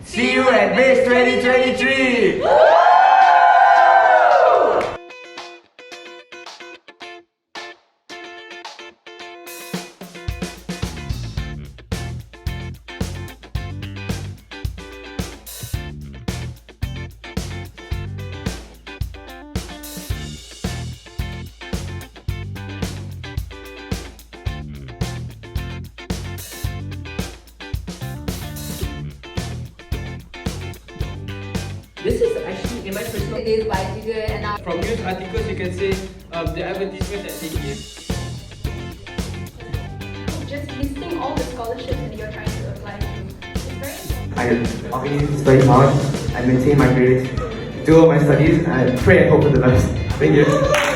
See you at Base 2023! This is actually in my personal. It is by GetThere and now From news articles, you can say the advertisements that they give. just listing all the scholarships that you're trying to apply to. It's very I always study hard, I maintain my grades, do all my studies, and I pray and hope for the best. Thank you.